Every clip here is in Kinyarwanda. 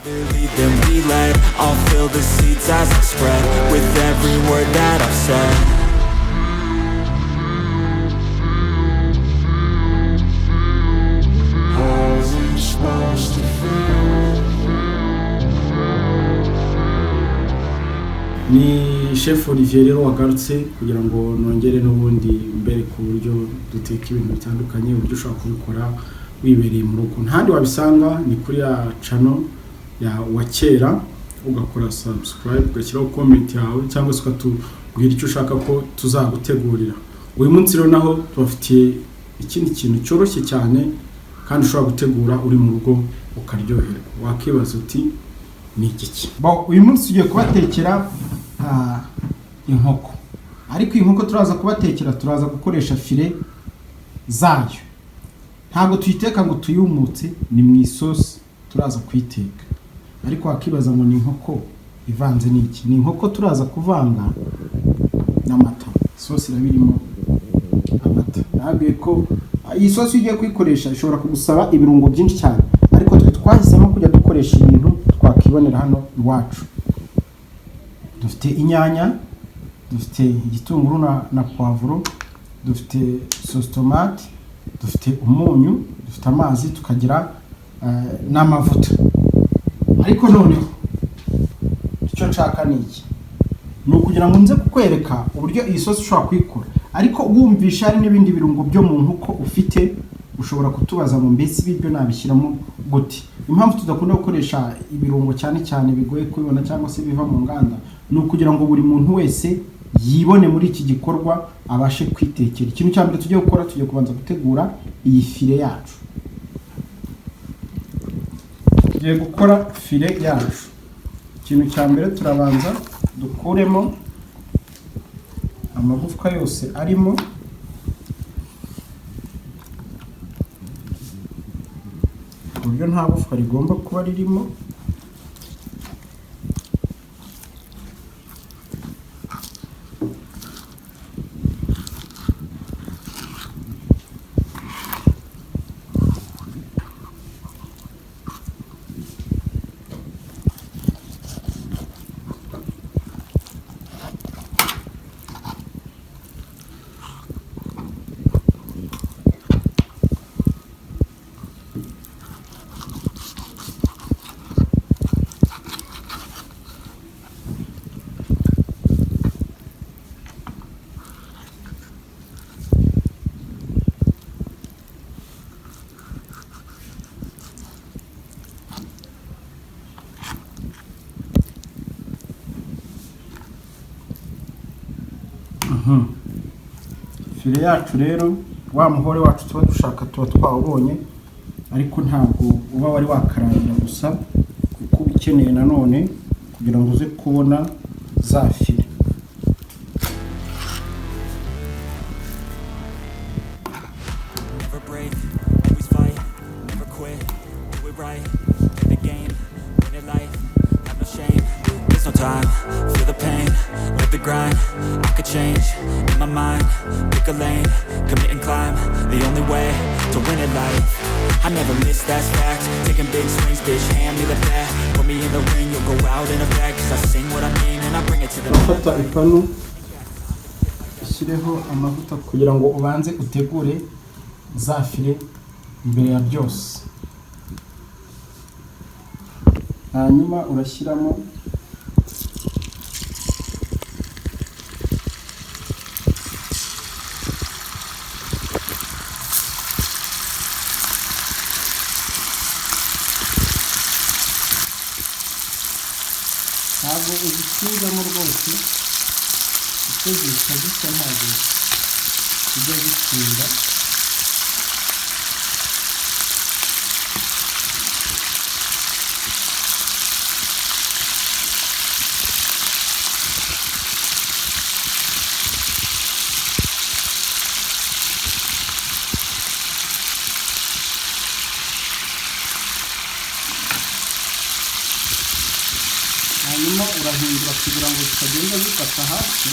lead, then we led. I'll fill the seats as I spread with every word that I've said. How's it supposed to feel? Ni chef Olivier rero wagarutse kugira ngo nongere n'ubundi mbere ku buryo duteka ibintu bitandukanye, uburyo ushobora kubikora wibereye mu rugo. Ntandi wabisanga ni kuri ya channel ya wakera, ugakora subscribe, ugashyiraho comment yawe cyangwa se ukatubwira icyo ushaka ko tuzagutegurira. Uyu munsi rero naho tubafitiye ikindi kintu cyoroshye cyane kandi ushobora gutegura uri mu rugo ukaryoherwa. Wakibaza uti ni iki? Uyu munsi tugiye kubatekera inkoko, ariko inkoko turaza kubatekera turaza gukoresha file zayo. Ntabwo tuyiteka ngo tuyumutse, ni mu isosi turaza kwiteka. Ariko wakibaza ngo ni inkoko ivanze n'iki? Ni inkoko turaza kuvanga n'amata. Isosi irabirimo amata. Nabwiye ko iyi sosi ugiye kuyikoresha ishobora kugusaba ibirungo byinshi cyane, ariko twe twahisemo kujya dukoresha ibintu twakibonera hano iwacu. Dufite inyanya, dufite igitunguru na poivro, dufite sauce tomate, dufite umunyu, dufite amazi, tukagira n'amavuta. Ariko noneho icyo nshaka ni iki? Ni ukugira ngo nze kukwereka uburyo iyi sosi ushobora kuyikora, ariko wumvisha hari n'ibindi birungo byo mu nkoko ufite, ushobora kutubaza ngo mbese ibyo nabishyiramo gute. Impamvu tudakunda gukoresha ibirungo cyane cyane bigoye kubibona cyangwa se biva mu nganda, ni ukugira ngo buri muntu wese yibone muri iki gikorwa abashe kwitekera. Ikintu cya mbere tugiye gukora, tugiye kubanza gutegura iyi file yacu. Tugiye gukora file yacu. Ikintu cya mbere turabanza dukuremo amagufwa yose arimo. Uburyo nta gufwa rigomba kuba ririmo. File yacu rero, wa muhore wacu tuba dushaka tuba twawubonye, ariko ntabwo uba wari wakarangira gusa, kuko ukeneye nanone kugira ngo uze kubona za file. Feel the pain, live the grind. I could change in my mind, pick a lane, commit and climb. The only way to win at life. I never miss, that's fact. Taking big swings, bitch, hand me the bat. Put me in the ring, you'll go out in a bag. Cause I sing what I mean and I bring it to the Fata ipanu ishyireho amavuta kugira ngo ubanze utegure za file imbere ya byose. Hanyuma urashyiramo ntabwo uzishyiramo rwose, kuko zihita zisa ntabwo zijya zitinda. Hanyuma urahindura kugira ngo zitagenda zifata hasi.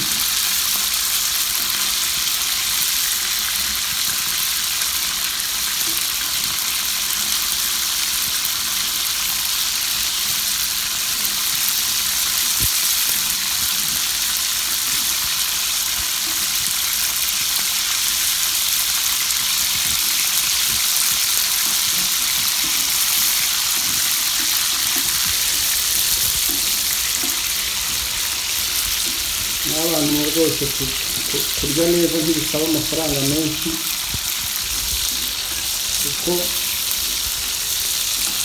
n'abantu rwose kurya neza ntibisaba amafaranga menshi, kuko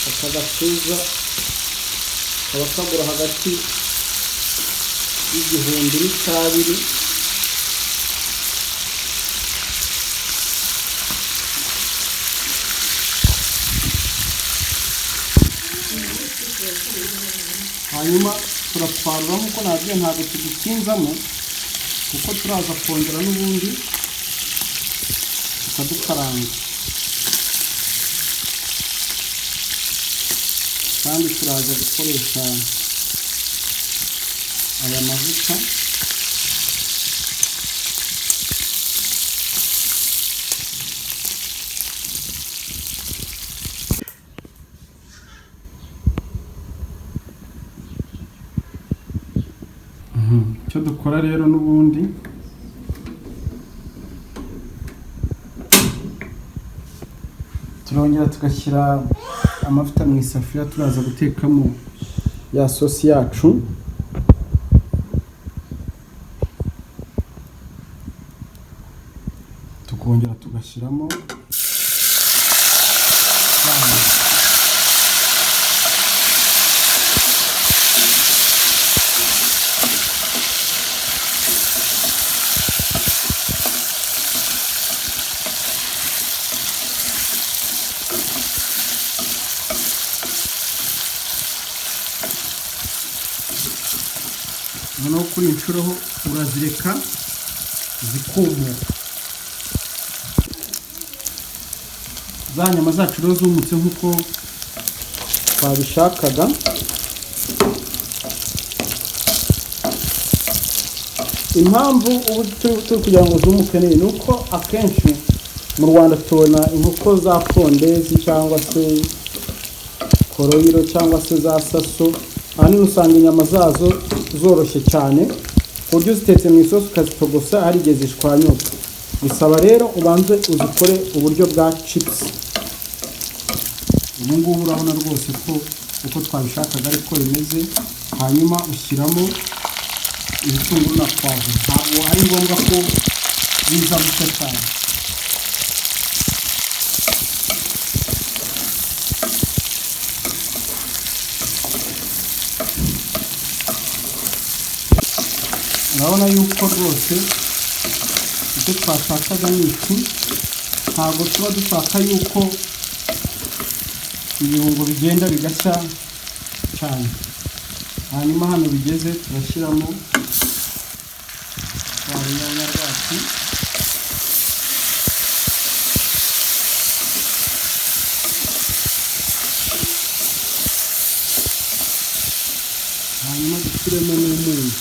aka gatuza kaba kagura hagati y'igihumbi n'abiri. Hanyuma turatwarura nk'uko nabwiye, ntabwo tudutinzamo kuko turaza kongera n'ubundi tukadukaranga, kandi turaza gukoresha aya mavuta. Icyo dukora rero n'ubundi turongera tugashyira amavuta mu isafuriya, turaza gutekamo ya sosi yacu. Tukongera tugashyiramo noneho kuri inshuro urazireka zikumuka. Za nyama zacu rero zumutse nk'uko twabishakaga. Impamvu ubu turi kugira ngo zumuke ni uko akenshi mu Rwanda tubona inkoko za pondezi cyangwa se koroyiro cyangwa se za saso, ahanini usanga inyama zazo zoroshye cyane ku buryo zitetse mu isosi ukazitogosa hari igihe zishwanyuka. Bisaba rero ubanze uzikore uburyo bwa chips. Ubu ngubu urabona rwose ko uko twabishakaga ariko bimeze. Hanyuma ushyiramo ibitunguru na pavuro. Ntabwo ari ngombwa ko biza gushya cyane. Urabona yuko rwose icyo twashakaga ni iki. Ntabwo tuba dushaka yuko ibirungo bigenda bigashya cyane. Hanyuma hano bigeze turashyiramo inyanya zacu. Hanyuma dushyiremo n'umunyu.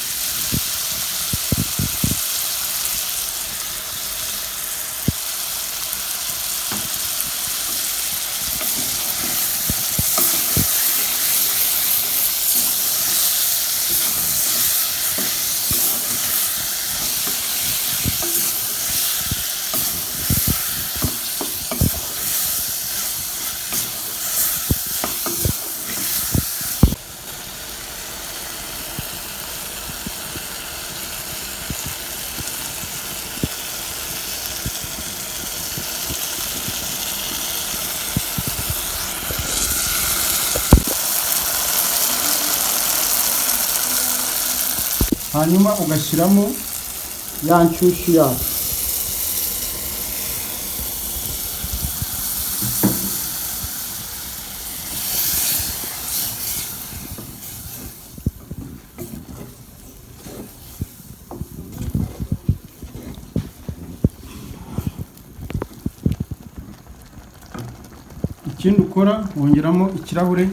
Hanyuma ugashyiramo ya nshyushyu yacu. Ikindi ukora wongeramo ikirahure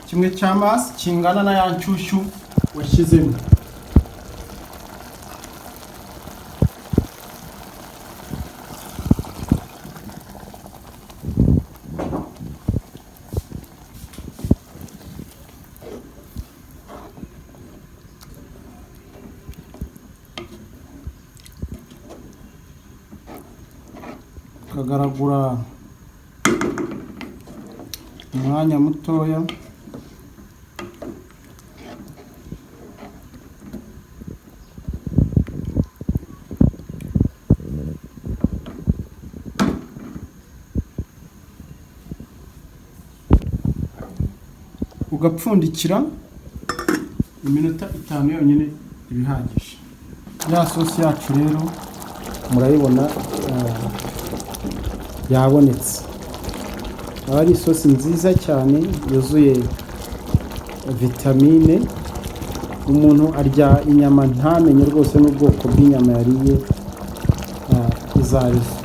kimwe cy'amazi kingana na ya nshyushyu washyizemo. Kagaragura umwanya mutoya. ugapfundikira iminota 5 yonyine ibihagije. Ya sosi yacu rero murayibona yabonetse. Ari sosi nziza cyane yuzuye vitamine. Umuntu arya inyama ntamenye rwose n'ubwoko bw'inyama yariye izarizo.